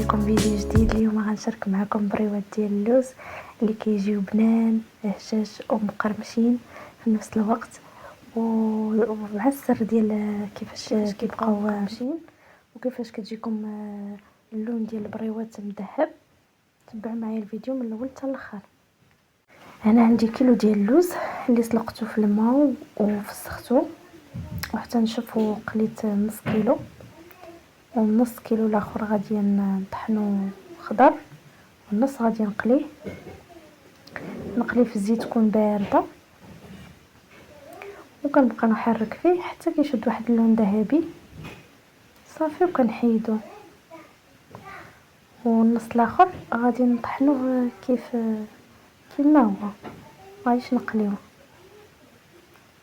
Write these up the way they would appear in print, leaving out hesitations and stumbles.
بكم فيديو جديد. اليوم غنشارك معكم بريوات ديال اللوز اللي كيجيو بنان هشاش ومقرمشين في نفس الوقت، ومع السر ديال كيفاش كيبقاو مقرمشين وكيفاش كتجيكم اللون ديال البريوات مذهب. تبعوا معايا الفيديو من الاول حتى الاخر. هنا عندي كيلو ديال اللوز اللي سلقته في الماء وفسخته وحتى نشف، وقليت نص كيلو، والنص كيلو الاخر غادي نطحنو خضر، والنص غادي نقليه في الزيت تكون بارده، وكنبقى نحرك فيه حتى كيشد واحد اللون ذهبي صافي وكنحيدو. والنص الاخر غادي نطحنوه كيما هو، غاديش نقليوه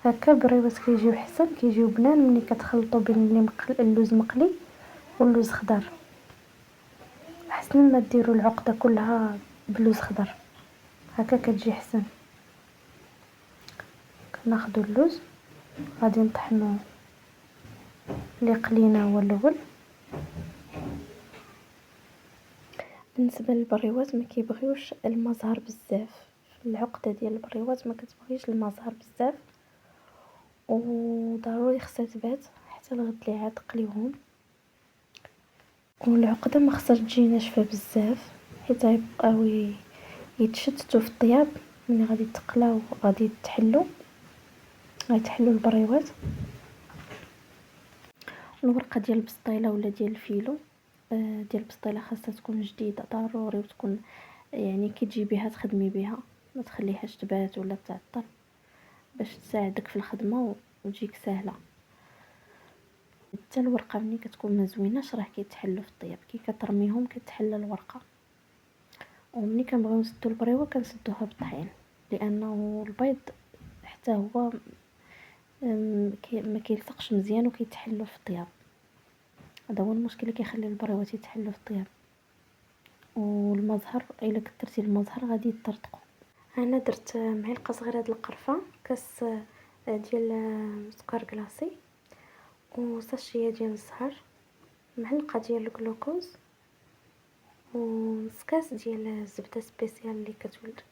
هكا. بريوات كيجيو حسن، كيجيو بنان ملي كتخلطوا بين اللوز مقلي واللوز خضر، احسن ما ديروا العقده كلها بلوز خضر، هكا كتجي حسن. كناخذوا اللوز غادي نطحنوه اللي قلينا هو الاول. بالنسبه للبريوات ما كيبغيوش الماء زهر بزاف، العقده ديال البريوات ما كتبغيش الماء زهر بزاف، وضروري خصها تبات حتى الغد اللي عاد تقليوهم. والعقده ما خصهاش تجي ناشفه بزاف حيت غيبقاو يتشتتوا في الطياب. ملي غادي تقلاو غادي غيتحلوا البريوات. الورقه ديال البسطيله ولا ديال الفيلو، ديال البسطيله خاصها تكون جديده ضروري، وتكون يعني كي تجيبيها تخدمي بها، ما تخليهاش تبات ولا تعطل، باش تساعدك في الخدمه وتجيك سهله. حتى الورقه ملي كتكون ما زويناش راه كيتحلوا في الطياب، كي كترميهم كتحل الورقه. وملي كنبغيو نسدو البريوه كنسدوها بالطحين، لانه البيض حتى هو ما كيلصقش مزيان وكيتحلوا في الطياب. هذا هو المشكل اللي كيخلي البريوات يتحلوا في الطياب. والمزهر الا كثرتي المزهر غادي يطرطقوا. انا درت معلقه صغيره ديال القرفه، كاس ديال سكر كلاصي، وساشيه ديال الزهر، معلقه ديال الجلوكوز، ونص كاس ديال الزبده سبيسيال اللي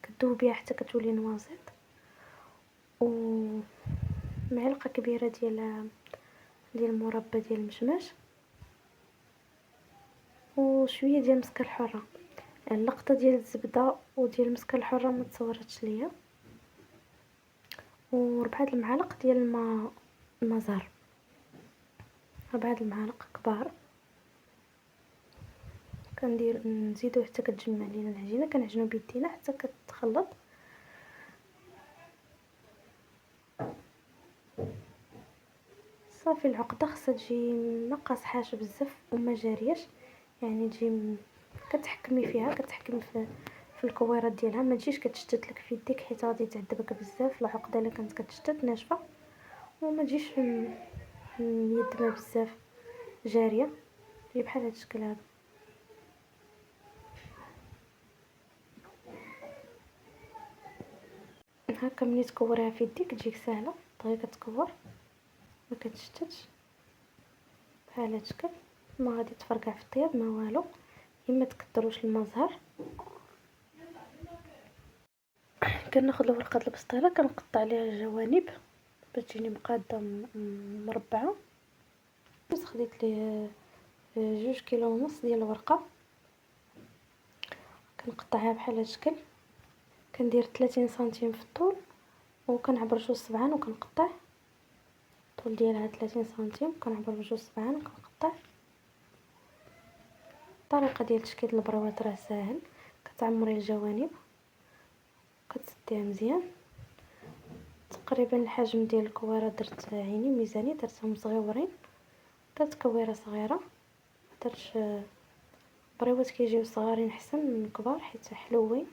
كتذوب بها حتى كتولي نوازيط، ومعلقه كبيره ديال المربى ديال المشماش، وشويه ديال المسكر الحره. اللقطه ديال الزبده وديال المسكر الحره ما تصورتش ليا، وربعه المعالق ديال الماء زهر، 4 المعالق كبار. كندير نزيدو حتى كتجمع لينا العجينه، كنعجنو بيدينا حتى كتخلط. صافي العقده خصها تجي ما قاصحاش بزاف وما جارياش، يعني تجي كتحكمي فيها، كتحكمي في الكويرات ديالها، ما تجيش كتشتت لك في يديك حيت غادي تعذبك بزاف. العقده الا كانت كتشتت ناشفه وما تجيش يدنا بزاف جاريه، هي بحال هذا الشكل هذا. هكا ملي تكوريها في يديك تجيك سهله، دغيا كتكور ما كتشتتش بحال هذا الشكل. ما غادي تفرقع في الطياب ما والو، اما تكثروش الماء زهر. كناخذ الورقه البسطيله كنقطع عليها الجوانب باش تجيني مقاده مربعه. بس خديت ليه 2 كيلو ونص ديال الورقه، كنقطعها بحال هذا الشكل. كندير 30 سنتيم في الطول، وكنعبر جوج سبعان وكنقطع الطول ديالها 30 سنتيم، كنعبر بجوج سبعان وكنقطع. الطريقه ديال تشكيل البروات راه ساهل، كتعمري الجوانب كتسديها مزيان تقريبا الحجم ديال الكويره. درت عيني ميزاني درتهم صغيورين، درت كويره صغيره، درت بريوات كيجيو صغارين حسن من الكبار حيت حلوين.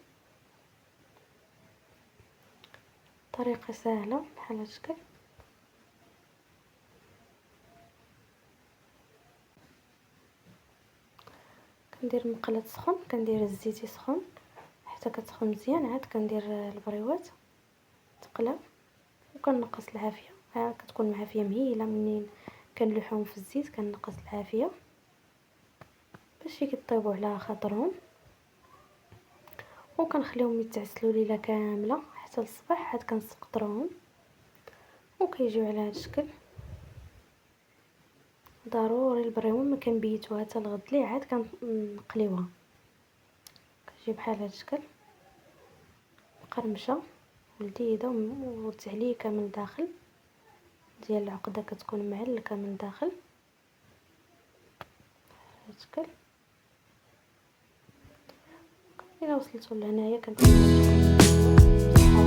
طريقه سهله بحال هذا الشكل. كندير مقله سخون، كندير الزيت يسخن حتى كتسخن مزيان، عاد كندير البريوات تقلى وكنقص العافيه. كتكون معافيه مهيله منين كنلوحهم في الزيت، كنقص العافيه هادشي كيطيبوا على خاطرهم، وكنخليهم يتعسلوا ليله كامله حتى الصباح. عاد كنسقطروهم وكيجيو على هذا الشكل. ضروري البريمون ما كنبيتوها حتى الغد ليه عاد كنقليوها. كتجي بحال هذا الشكل مقرمشه ولذيذه وتعليكه من الداخل ديال العقده، كتكون معلكه من الداخل هذا الشكل. الى وصلتوا لهنايا كنتمنى لكم